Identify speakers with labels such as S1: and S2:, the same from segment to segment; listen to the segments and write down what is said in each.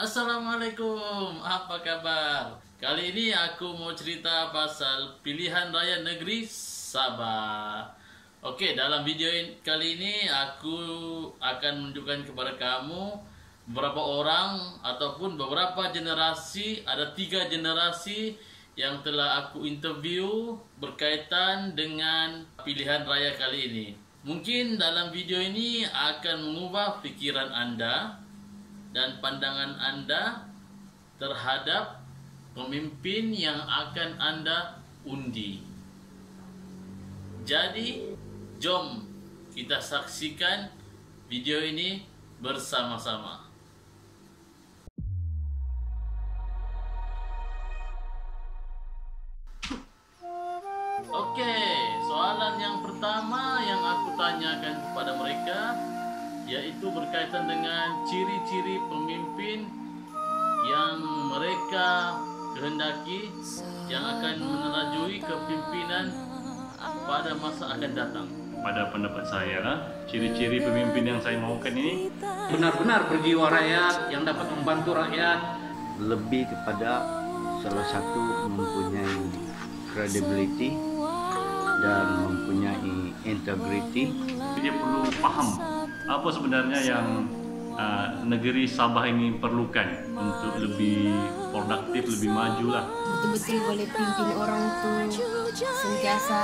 S1: Assalamualaikum, apa kabar? Kali ini aku mau cerita pasal pilihan raya negeri Sabah. Oke, dalam video kali ini aku akan menunjukkan kepada kamu beberapa orang ataupun beberapa generasi. Ada 3 generasi yang telah aku interview berkaitan dengan pilihan raya kali ini. Mungkin dalam video ini akan mengubah pikiran Anda dan pandangan Anda terhadap pemimpin yang akan Anda undi. Jadi, jom kita saksikan video ini bersama-sama. Oke, soalan yang pertama yang aku tanyakan kepada mereka yaitu berkaitan dengan ciri-ciri pemimpin yang mereka kehendaki yang akan menerajui kepimpinan pada masa akan datang.
S2: Pada pendapat saya, ciri-ciri pemimpin yang saya maukan ini
S3: benar-benar berjiwa rakyat yang dapat membantu rakyat.
S4: Lebih kepada salah satu mempunyai credibility dan mempunyai integrity.
S2: dia perlu paham apa sebenarnya yang negeri Sabah ini perlukan untuk lebih produktif, lebih maju lah.
S5: Betul-betul boleh pimpin orang tu sentiasa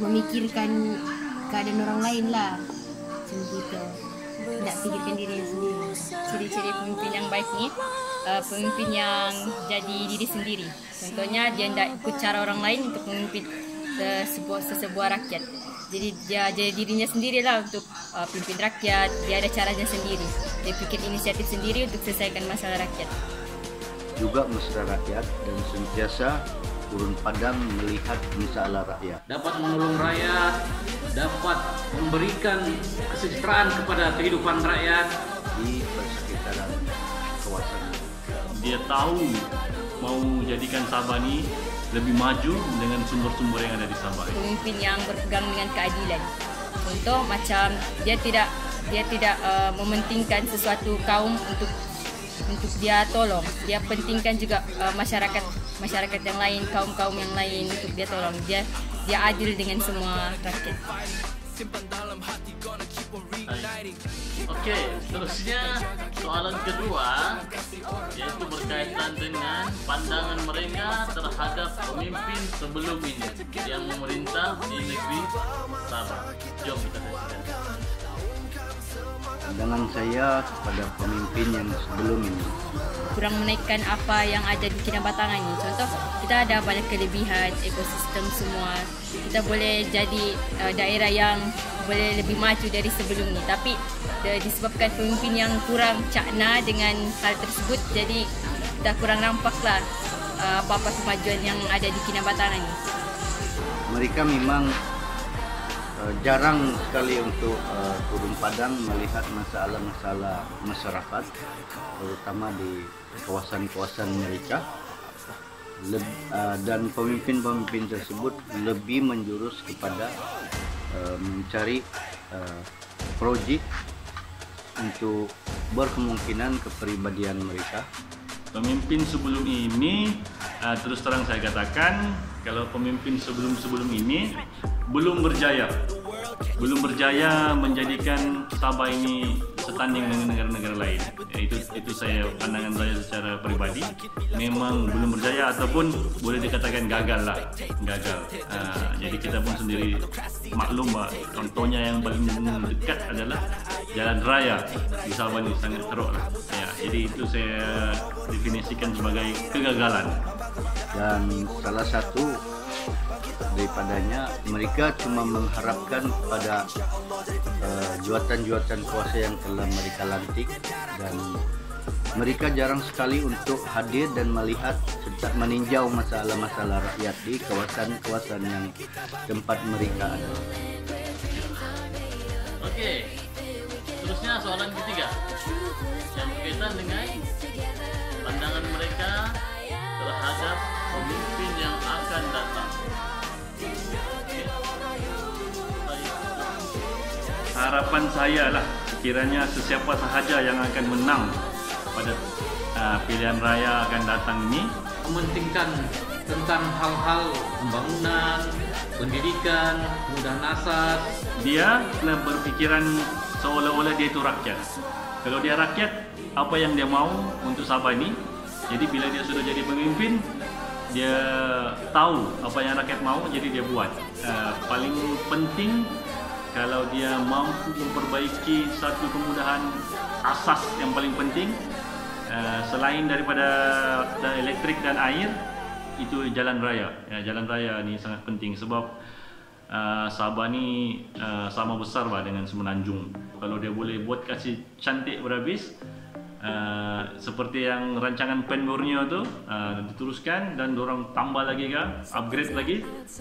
S5: memikirkan keadaan orang lain lah, macam gitu. Tidak pikirkan diri sendiri.
S6: Ciri-ciri pemimpin yang baik ni, pemimpin yang jadi diri sendiri. Contohnya dia tidak ikut cara orang lain untuk memimpin sesebuah rakyat. Jadi dia jadi dirinya sendirilah untuk pimpin rakyat. Dia ada caranya sendiri. Dia pikir inisiatif sendiri untuk selesaikan masalah rakyat.
S4: Juga mesra rakyat dan sentiasa turun padang melihat masalah rakyat.
S3: Dapat menolong rakyat, dapat memberikan kesejahteraan kepada kehidupan rakyat
S4: Di persekitaran kawasan.
S2: Dia tahu mau jadikan Sabah ni lebih maju dengan sumber-sumber yang ada di Sabah.
S6: Pemimpin yang berpegang dengan keadilan. Contoh macam dia tidak mementingkan sesuatu kaum untuk dia tolong. Dia pentingkan juga masyarakat yang lain, kaum-kaum yang lain untuk dia tolong. Dia adil dengan semua rakyat.
S1: Oke, seterusnya soalan kedua yaitu berkaitan dengan pandangan mereka terhadap pemimpin sebelum ini yang memerintah di negeri Sabah. Jom kita saksikan.
S4: Pandangan saya kepada pemimpin yang sebelum ini,
S6: Kurang menaikkan apa yang ada di Kinabatangan ini. Contoh, kita ada banyak kelebihan, ekosistem semua. Kita boleh jadi daerah yang boleh lebih maju dari sebelum ini. Tapi disebabkan pemimpin yang kurang cakna dengan hal tersebut, jadi kita kurang nampaklah apa-apa kemajuan yang ada di Kinabatangan ini.
S4: mereka memang jarang sekali untuk turun padang melihat masalah-masalah masyarakat, terutama di kawasan-kawasan mereka. Dan pemimpin-pemimpin tersebut lebih menjurus kepada mencari projek untuk berkemungkinan kepribadian mereka.
S2: Pemimpin sebelum ini, terus terang saya katakan, kalau pemimpin sebelum ini belum berjaya menjadikan Sabah ini setanding dengan negara-negara lain. Itu saya pandangan saya secara pribadi, memang belum berjaya ataupun boleh dikatakan gagal. Jadi kita pun sendiri maklum bahwa contohnya yang paling dekat adalah jalan raya di Sabah ini sangat teruk lah. Ya, jadi itu saya definisikan sebagai kegagalan.
S4: Dan salah satu daripadanya, mereka cuma mengharapkan pada jawatan-jawatan kuasa yang telah mereka lantik, dan mereka jarang sekali untuk hadir dan melihat serta meninjau masalah-masalah rakyat di kawasan-kawasan yang tempat mereka ada.
S1: Oke, terusnya soalan ketiga yang berkaitan dengan pandangan mereka terhadap pemimpin yang akan datang.
S2: Harapan saya lah sekiranya sesiapa sahaja yang akan menang pada pilihan raya akan datang ini,
S3: mementingkan tentang hal-hal pembangunan, pendidikan, kemudahan asas.
S2: dia telah berpikiran seolah-olah dia itu rakyat. Kalau dia rakyat, apa yang dia mau untuk Sabah ini, jadi bila dia sudah jadi pemimpin, dia tahu apa yang rakyat mau, jadi dia buat. Paling penting, kalau dia mampu memperbaiki satu kemudahan asas yang paling penting, selain daripada elektrik dan air, itu jalan raya. Jalan raya ni sangat penting sebab Sabah ni sama besar bah dengan Semenanjung. Kalau dia boleh buat kasih cantik berhabis, seperti yang rancangan Pen Borneo tu diteruskan dan dorang tambah lagi ke, upgrade lagi,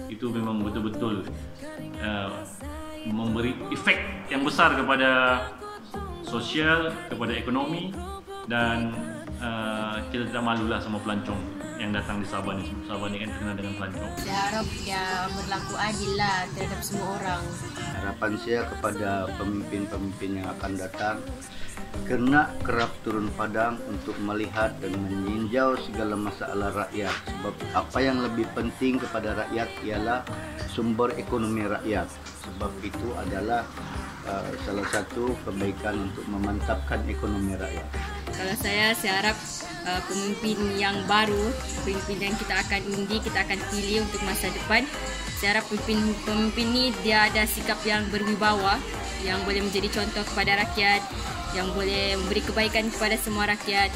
S2: itu memang betul-betul memberi efek yang besar kepada sosial, kepada ekonomi, dan kita tidak malulah sama pelancong yang datang di Sabah ni. Sabah ni kan terkenal dengan pelancong.
S5: Saya harap dia berlaku adil lah terhadap semua orang.
S4: Harapan saya kepada pemimpin-pemimpin yang akan datang, kena kerap turun padang untuk melihat dan meninjau segala masalah rakyat. Sebab apa yang lebih penting kepada rakyat ialah sumber ekonomi rakyat. Sebab itu adalah salah satu kebaikan untuk memantapkan ekonomi rakyat.
S6: Kalau saya harap pemimpin yang baru, pemimpin yang kita akan undi, kita akan pilih untuk masa depan. Saya harap pemimpin ni dia ada sikap yang berwibawa, yang boleh menjadi contoh kepada rakyat, yang boleh memberi kebaikan kepada semua rakyat,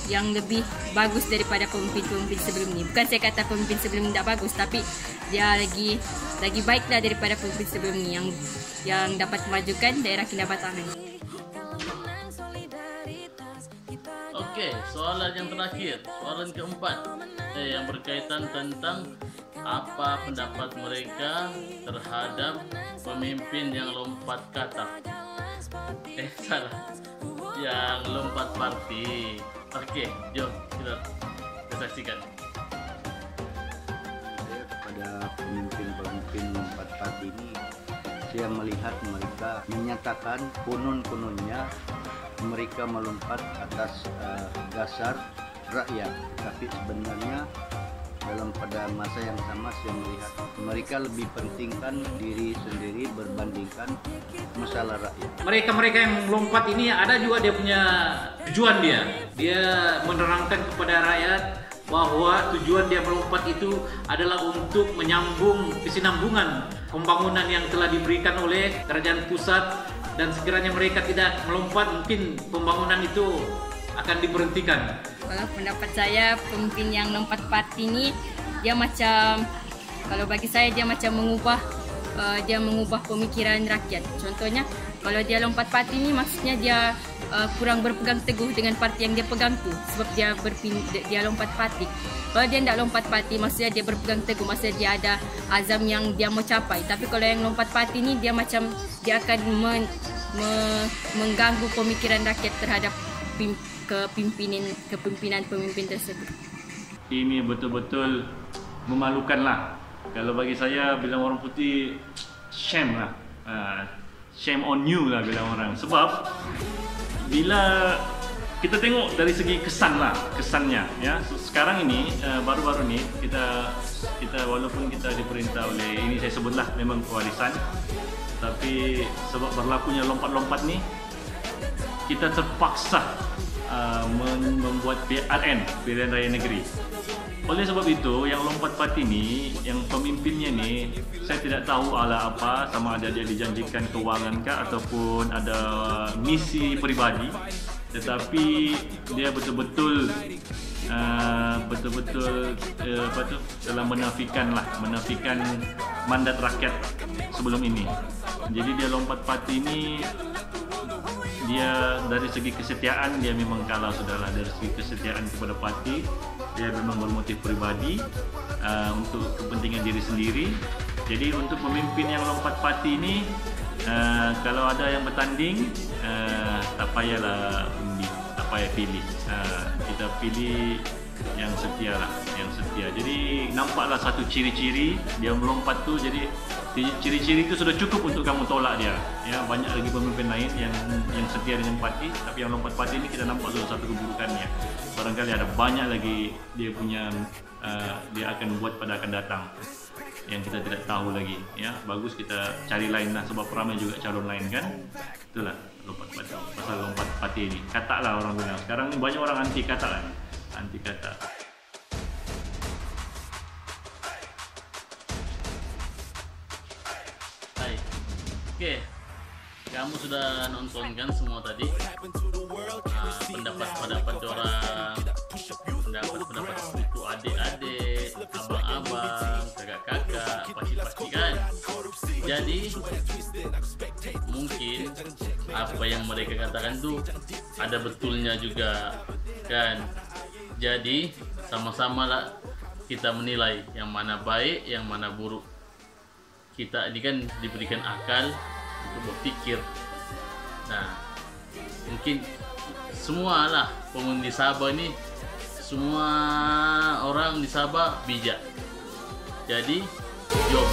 S6: yang lebih bagus daripada pemimpin-pemimpin sebelum ni. Bukan saya kata pemimpin sebelum ni tak bagus, tapi dia lagi baiklah daripada pemimpin sebelum ni yang dapat memajukan daerah Kinabatangan.
S1: Okey, soalan yang terakhir, soalan keempat, yang berkaitan tentang apa pendapat mereka terhadap pemimpin yang lompat katak. Salah, yang lompat parti. Okey, jom kita saksikan.
S4: Saya kepada pemimpin-pemimpin lompat parti ini, saya melihat mereka menyatakan konon-kononnya mereka melompat atas dasar rakyat, tapi sebenarnya pada masa yang sama saya melihat mereka lebih pentingkan diri sendiri berbandingkan masalah rakyat.
S3: Mereka yang melompat ini ada juga dia punya tujuan dia. Dia menerangkan kepada rakyat bahwa tujuan dia melompat itu adalah untuk menyambung kesinambungan pembangunan yang telah diberikan oleh kerajaan pusat, dan sekiranya mereka tidak melompat, mungkin pembangunan itu akan diberhentikan.
S6: Kalau pendapat saya, pemimpin yang lompat parti ni dia macam, kalau bagi saya dia macam mengubah pemikiran rakyat. Contohnya, kalau dia lompat parti ni maksudnya dia kurang berpegang teguh dengan parti yang dia pegang tu, sebab dia lompat parti. Kalau dia tidak lompat parti, maksudnya dia berpegang teguh, maksudnya dia ada azam yang dia mau capai. Tapi kalau yang lompat parti ni dia macam dia akan mengganggu pemikiran rakyat terhadap kepimpinan pemimpin tersebut.
S2: Ini betul-betul memalukan lah. Kalau bagi saya, bilang orang putih, shame lah. Shame on you lah bilang orang. Sebab bila kita tengok dari segi kesannya ya. Sekarang ini baru-baru ni kita walaupun kita diperintah oleh, ini saya sebutlah memang kewarisan, tapi sebab berlakunya lompat-lompat ni, kita terpaksa membuat PRN, Pilihan Raya Negeri. Oleh sebab itu, yang lompat parti ni, yang pemimpinnya ni, saya tidak tahu ala apa, sama ada dia dijanjikan kewangan kah ataupun ada misi peribadi, tetapi dia betul-betul telah menafikan mandat rakyat sebelum ini. Jadi dia lompat parti ini, dia dari segi kesetiaan dia memang kalah sudahlah. Dari segi kesetiaan kepada parti, dia memang bermotif pribadi untuk kepentingan diri sendiri. Jadi untuk pemimpin yang lompat parti ini, kalau ada yang bertanding, tak payahlah undi, tak payah pilih. Kita pilih yang setia lah, yang setia. Jadi nampaklah satu ciri-ciri dia melompat tu, jadi Ciri-ciri itu sudah cukup untuk kamu tolak dia. Ya, banyak lagi pemimpin lain yang setia dengan parti, tapi yang lompat parti ini kita nampak sudah satu keburukannya. Barangkali ada banyak lagi dia punya dia akan buat pada akan datang yang kita tidak tahu lagi. Ya, bagus kita cari lain lah, sebab ramai juga calon lain kan. Itulah lompat parti, pasal lompat parti ini. Kata lah orang bilang. Sekarang ini banyak orang anti kata lah, anti kata.
S1: Oke, kamu sudah nonton kan semua tadi pendapat-pendapat orang, pendapat itu adik-adik, abang-abang, kakak-kakak, pasti kan. Jadi mungkin apa yang mereka katakan tuh ada betulnya juga kan. Jadi sama-sama lah kita menilai yang mana baik, yang mana buruk. Kita ini kan diberikan akal untuk berpikir. Nah, mungkin semua lah penghuni Sabah ini, semua orang di Sabah bijak. Jadi, jom.